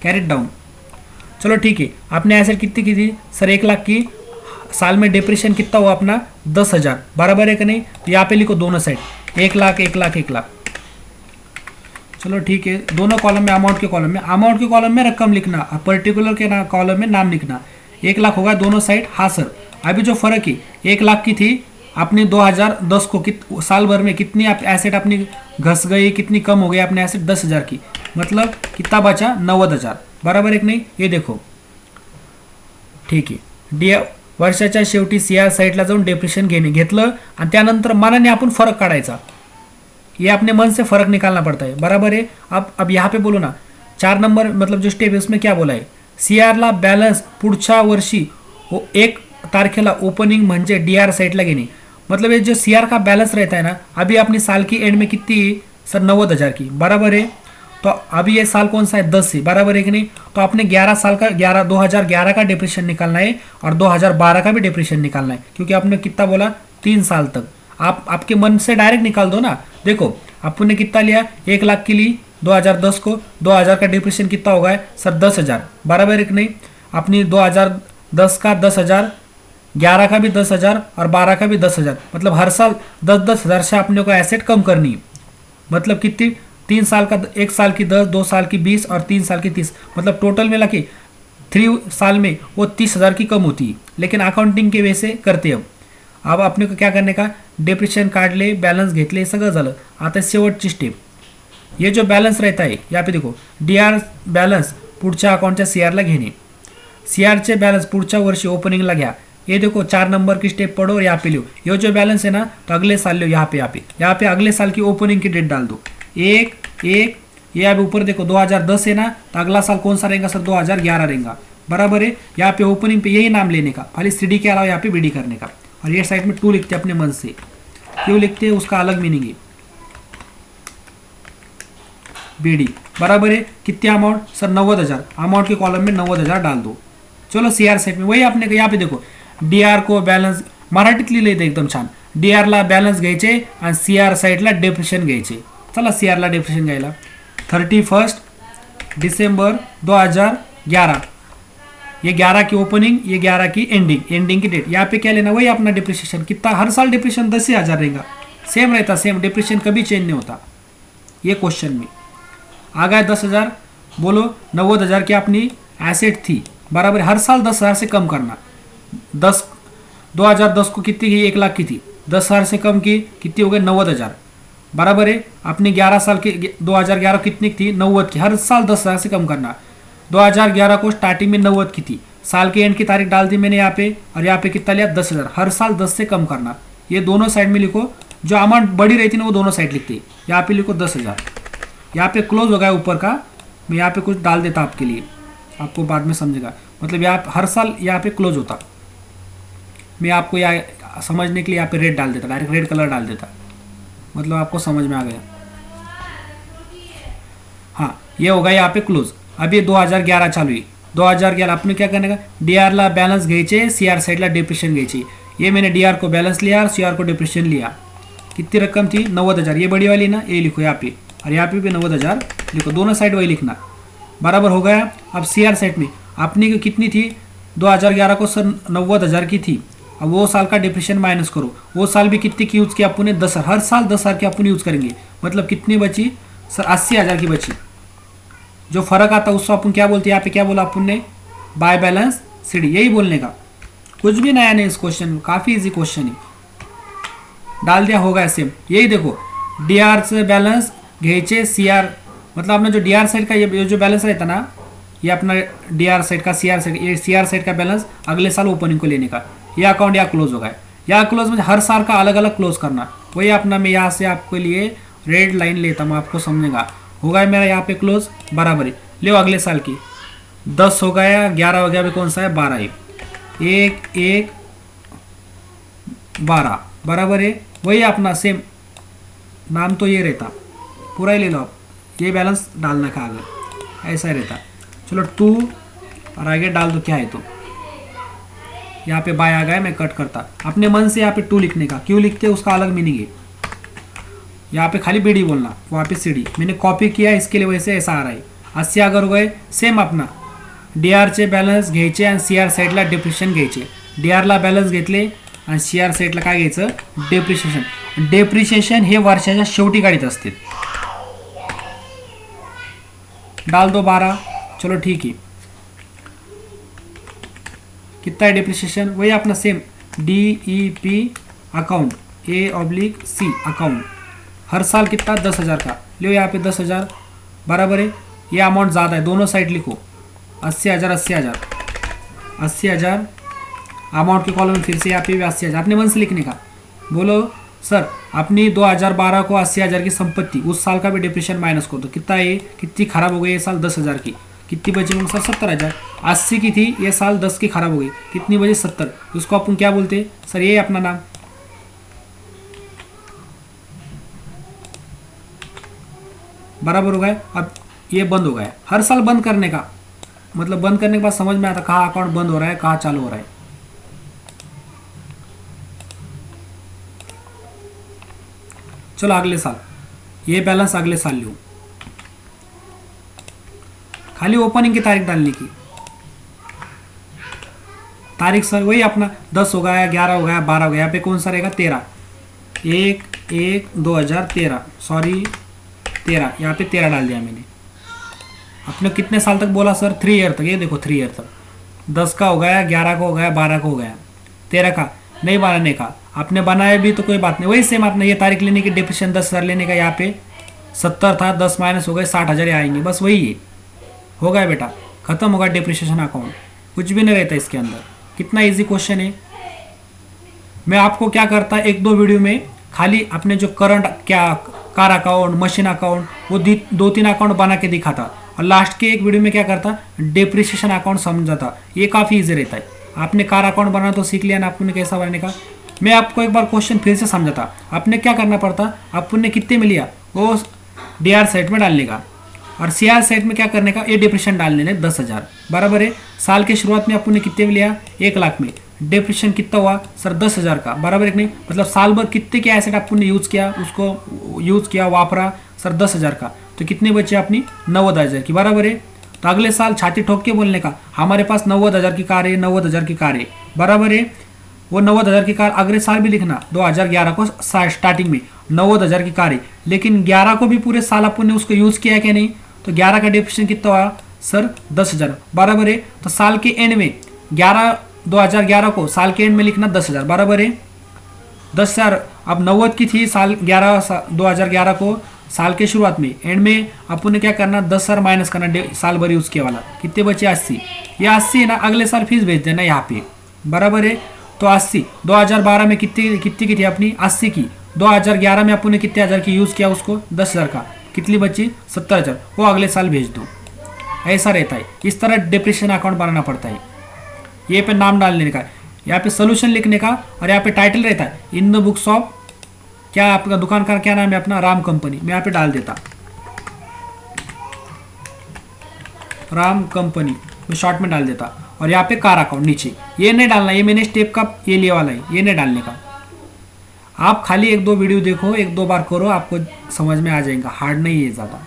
Carried down. चलो ठीक है, आपने एसेट कितनी की थी सर 1 लाख की, साल में डिप्रेशन कितना हुआ अपना 10,000, बराबर है कि नहीं। तो यहाँ पे लिखो दोनों साइड 1 लाख 1 लाख 1 लाख। चलो ठीक है, दोनों कॉलम में अमाउंट के कॉलम में रकम लिखना और पर्टिकुलर के कॉलम में नाम लिखना। 1 लाख होगा दोनों साइड। हाँ सर, अभी जो फर्क है 1 लाख की थी आपने 2010 को साल भर में कितनी आप एसेट अपनी घस गई, कितनी कम हो गई अपने एसेट 10,000 की, मतलब कितना बचा 90,000, बराबर है कि नाही। ये देखो ठीक आहे, वर्षाच्या शेवटी सीआर साईडला जाऊन डेप्रिशन घेतलं आणि त्यानंतर मनाने आपण फरक काढायचा। ये अपने मन से फर्क निकालना पड़ता है, बराबर है। अब यहाँ पे बोलो ना 4 नंबर मतलब जो स्टेप है उसमें क्या बोला है, सीआरला बॅलन्स पुढच्या वर्षी 1 तारखेला ओपनिंग म्हणजे डीआर साइडला घेणे। मतलब ये जो सीआर का बैलेंस रहता है ना, अभी अपनी साल की एंड में कितनी सर 90,000 की, बराबर है। तो अभी ये साल कौन सा है 10 से, बराबर है कि नहीं। तो आपने 11 साल का 2011 का डिप्रेशन निकालना है और 2012 का भी डिप्रेशन निकालना है, क्योंकि आपने कितना बोला 3 साल तक। आप आपके मन से डायरेक्ट निकाल दो ना। देखो आपने कितना लिया 1 लाख के लिए 2010 को, 2000 का डिप्रेशन कितना होगा सर 10,000, बराबर है कि नहीं। अपनी 2010 का 10,000, 11 का भी 10,000 और 12 का भी 10,000, मतलब हर साल 10-10 हज़ार से अपने को एसेट कम करनी है। मतलब कितनी 3 साल का 1 साल की 10, 2 साल की 20 और 3 साल की 30, मतलब टोटल मिला के 3 साल में वो 30,000 की कम होती है। लेकिन अकाउंटिंग के वैसे करते हैं। अब अपने को क्या करने का, डिप्रेशन काढले, बॅलन्स घेतले, सगळं झालं। आता शेवटची स्टेप, ये जो बॅलन्स रहता है यहाँ पे देखो, डीआर बॅलन्स पुढच्या अकाउंटच्या सीआरला घेणे, सीआरचे बॅलन्स पुढच्या वर्षी ओपनिंगला घ्या। ये देखो 4 नंबर की स्टेप पढ़ो और यहाँ पे लो, ये जो बैलेंस है ना तो अगले साल लो, यहाँ पे अगले साल की ओपनिंग की डेट डाल दो 1/1। ये अभी ऊपर देखो 2010 है ना, तो अगला साल कौन सा रहेगा सर 2011 रहेगा, बराबर है। यहाँ पे ओपनिंग पे यही नाम लेने का, खाली सीडी के अलावा यहाँ पे बीडी करने का। और ये साइड में 2 लिखते हैं अपने मन से, क्यों लिखते हैं उसका अलग मीनिंग है, बीडी, बराबर है। कितने अमाउंट सर 90,000, अमाउंट के कॉलम में 90,000 डाल दो। चलो सीआर साइड में वही आपने यहाँ पे देखो, डीआर को बॅलन्स मराठीत लिहिलं एकदम छान, डीआरला बॅलन्स घ्यायचे आणि सीआर साईडला डेप्रिशन घ्यायचे। चला सीआरला डेप्रिशन घ्यायला 31 दिसंबर 2011, ये 11 की ओपनिंग, ये 11 की एंडिंग की डेट। यहाँ पे क्या लेना, वही अपना डिप्रिसिएशन कितना, हर साल डिप्रिसिएशन 10,000 रहेगा, सेम रहता, सेम डिप्रिसिएशन कभी चेंज नहीं होता। ये क्वेश्चन में आ गया 10,000, बोलो 90,000 की अपनी एसेट थी, बराबर, हर साल 10,000 से कम करना। 2010 को कितनी की 1 लाख की थी, 10,000 से कम की कितनी हो गई 90,000, बराबर है। अपनी 11 साल की 2011 कितनी थी 90 की, हर साल 10,000 से कम करना। 2011 को स्टार्टिंग में 90 की थी, साल के एंड की तारीख डाल दी मैंने यहाँ पे, और यहाँ पे कितना लिया 10,000, हर साल 10 से कम करना। ये दोनों साइड में लिखो, जो अमाउंट बड़ी रहती है ना वो दोनों साइड लिखते, यहाँ पे लिखो 10,000। यहाँ पे क्लोज हो गया ऊपर का, मैं यहाँ पे कुछ डाल देता आपके लिए, आपको बाद में समझेगा। मतलब यहाँ हर साल यहाँ पे क्लोज होता, मैं आपको यहाँ समझने के लिए यहाँ पे रेड डाल देता, डायरेक्ट रेड कलर डाल देता, मतलब आपको समझ में आ गया। हाँ ये होगा यहाँ पे क्लोज। अब ये 2011 चालू है, 2011 आपने क्या करने का, डीआरला बॅलन्स घ्यायचे, सीआर साइडला डिप्रेशन घ्यायची। ये मैंने डीआर को बैलेंस लिया और सीआर को डिप्रेशन लिया। कितनी रकम थी 90,000, ये बड़ी वाली ना, ये लिखो यहाँ पे, और यहाँ पे भी 90,000 लिखो, दोनों साइड वही लिखना, बराबर हो गया। अब सीआर साइड में अपनी कितनी थी 2011 को सर 90,000 की थी, अब वो साल का डिप्रेशन माइनस करो, वो साल भी कितनी की यूज़ की अपन ने 10,000, हर साल 10,000 की अपन यूज़ करेंगे, मतलब कितनी बची सर 80,000 की बची। जो फर्क आता है उसको अपन क्या बोलते हैं, यहाँ पे क्या बोला अपन ने, बाय बैलेंस सीडी, यही बोलने का, कुछ भी नया नहीं इस क्वेश्चन में, काफ़ी इजी क्वेश्चन है, डाल दिया होगा सेम। यही देखो डीआर से बैलेंस घ्यायचे सीआर, मतलब अपना जो डीआर साइड का ये जो बैलेंस रहता ना, ये अपना डीआर साइड का सीआर साइड, ये सीआर साइड का बैलेंस अगले साल ओपनिंग को लेने का। ये अकाउंट यहाँ क्लोज होगा, यहाँ क्लोज में हर साल का अलग अलग क्लोज करना, वही अपना मैं यहाँ से आपके लिए रेड लाइन लेता हूँ, आपको समझेगा। होगा मेरा यहाँ पे क्लोज, बराबर है। ले अगले साल की 10 हो गया, 11 हो गया, अभी कौन सा है 12 है, 1/1 12, बराबर है। वही अपना सेम नाम तो ये रहता, पूरा ही ले लो आप, ये बैलेंस डालना का आगे ऐसा ही रहता। चलो 2 और आगे डाल दो क्या है, तो यहाँ पे बाय आ गया, मैं कट करता, अपने मन से यहाँ पे 2 लिखने का, क्यों लिखते हैं उसका अलग मीनिंग है। यहाँ पे खाली बीडी बोलना, वहाँ पे सीडी मैंने कॉपी किया इसके लिए, वैसे ऐसा आ रहा है। 80 हो गए. सेम अपना DR चे बॅलन्स घ्यायचे आणि CR साईडला डेप्रिशिएशन घ्यायचे. DRला बॅलन्स घेतले आणि CR साईडला काय घ्यायचं, डेप्रिशिएशन. डेप्रिशिएशन हे वर्षाच्या शेवटी काढीत असते. डाल दो 12. चलो ठीक है. कितना है डेप्रिशिएशन, वही अपना same DEP account A/C account. हर साल कितना 10,000 का. लो यहाँ पे 10,000 बराबर है. ये अमाउंट ज़्यादा है, दोनों साइड लिखो. 80,000 80,000 80,000. अमाउंट के कॉलम में फिर से यहाँ पे भी 80,000. अपने मन से लिखने का. बोलो सर अपनी 2012 को 80,000 की संपत्ति, उस साल का भी डिप्रेशन माइनस कर दो. कितना है, कितनी खराब हो गई ये साल, 10,000 की. कितनी बची होंगे सर, 70,000. 80 की थी, ये साल 10 की खराब हो गई. कितनी बची, 70. उसको अपन क्या बोलते हैं सर, ये अपना नाम. बराबर हो गया. अब ये बंद हो गया. हर साल बंद करने का मतलब, बंद करने के बाद समझ में आता कहाँ अकाउंट बंद हो रहा है, कहाँ चालू हो रहा है. चलो अगले साल, ये बैलेंस अगले साल लूँ. खाली ओपनिंग की तारीख डालने की. तारीख सर वही अपना 10 हो गया, 11 हो गया, 12 हो गया. यहाँ पे कौन सा रहेगा, 13. 1/1/2013, सॉरी 13. यहाँ पे 13 डाल दिया मैंने. आपने कितने साल तक बोला सर, 3 ईयर तक. ये देखो 3 ईयर तक. 10 का हो गया, 11 का हो गया, 12 का हो गया, 13 का नहीं बनाने का. आपने बनाया भी तो कोई बात नहीं. वही सेम आपने ये तारीख लेने की, डिप्रेशन 10,000 लेने का. यहाँ पे 70 था, 10 माइनस हो गए, 60,000 आएंगे. बस वही है, हो गया बेटा, खत्म होगा डिप्रिसिएशन अकाउंट. कुछ भी नहीं रहता इसके अंदर. कितना इजी क्वेश्चन है. मैं आपको क्या करता, 1-2 वीडियो में खाली अपने जो करंट क्या कार अकाउंट, मशीन अकाउंट, वो 2-3 अकाउंट बना के दिखाता, और लास्ट के एक वीडियो में क्या करता, डिप्रिसिएशन अकाउंट समझाता. ये काफ़ी इजी रहता है. आपने कार अकाउंट बनाना तो सीख लिया ना, आपने कैसा बनाने का. मैं आपको एक बार क्वेश्चन फिर से समझाता. आपने क्या करना पड़ता, आपने कितने में लिया वो DR सेट में डालने का, और CR सेट में क्या करने का, ये डिप्रेशन डालने ने 10,000. बराबर है. साल के शुरुआत में आपने कितने में लिया, 1 लाख में. डिप्रेशन कितना हुआ सर, 10,000 का. बराबर है कि नहीं. मतलब साल भर कितने के एसेट आपने यूज़ किया, उसको यूज़ किया, वापरा सर 10,000 का. तो कितने बचे अपनी, 90,000 की. बराबर है. तो अगले साल छाती ठोक के बोलने का, हमारे पास 90,000 की कार है, 90,000 की कार है. बराबर है. वो 90,000 की कार अगले साल भी लिखना, 2011 को स्टार्टिंग में 90,000 की कार है. लेकिन 11 को भी पूरे साल अपन ने उसको यूज़ किया क्या नहीं. तो 11 का डिप्रेशन कितना हुआ सर, 10,000. बराबर है. तो साल के एंड में 2011 को साल के एंड में लिखना 10,000. बराबर है. 10,000 अब 90 की थी साल 2011 को, साल के शुरुआत में. एंड में अपन ने क्या करना, 10,000 माइनस करना साल भर यूज़ किया वाला. कितने बचे, 80. ये 80 है ना, अगले साल फीस भेज देना यहाँ पे. बराबर है. तो 80 2012 में कितनी की थी अपनी, 80 की. 2011 में अपन ने कितने हज़ार की यूज़ किया उसको, 10,000 का. कितनी बची, 70,000. वो अगले साल भेज दो. ऐसा रहता है. इस तरह डिप्रेशन अकाउंट बनाना पड़ता है. ये पे नाम डालने का, यहाँ पे सोल्यूशन लिखने का, और यहाँ पे टाइटल रहता है इन द बुक्स ऑफ, क्या आपका दुकान का क्या नाम है अपना, राम कंपनी. मैं यहाँ पे डाल देता राम कंपनी, मैं शॉर्ट में डाल देता. और यहाँ पे कार अकाउंट नीचे. ये नहीं डालना, ये मैंने स्टेप का ये लिया वाला है, ये नहीं डालने का. आप खाली 1-2 वीडियो देखो, 1-2 बार करो, आपको समझ में आ जाएगा. हार्ड नहीं है ज़्यादा.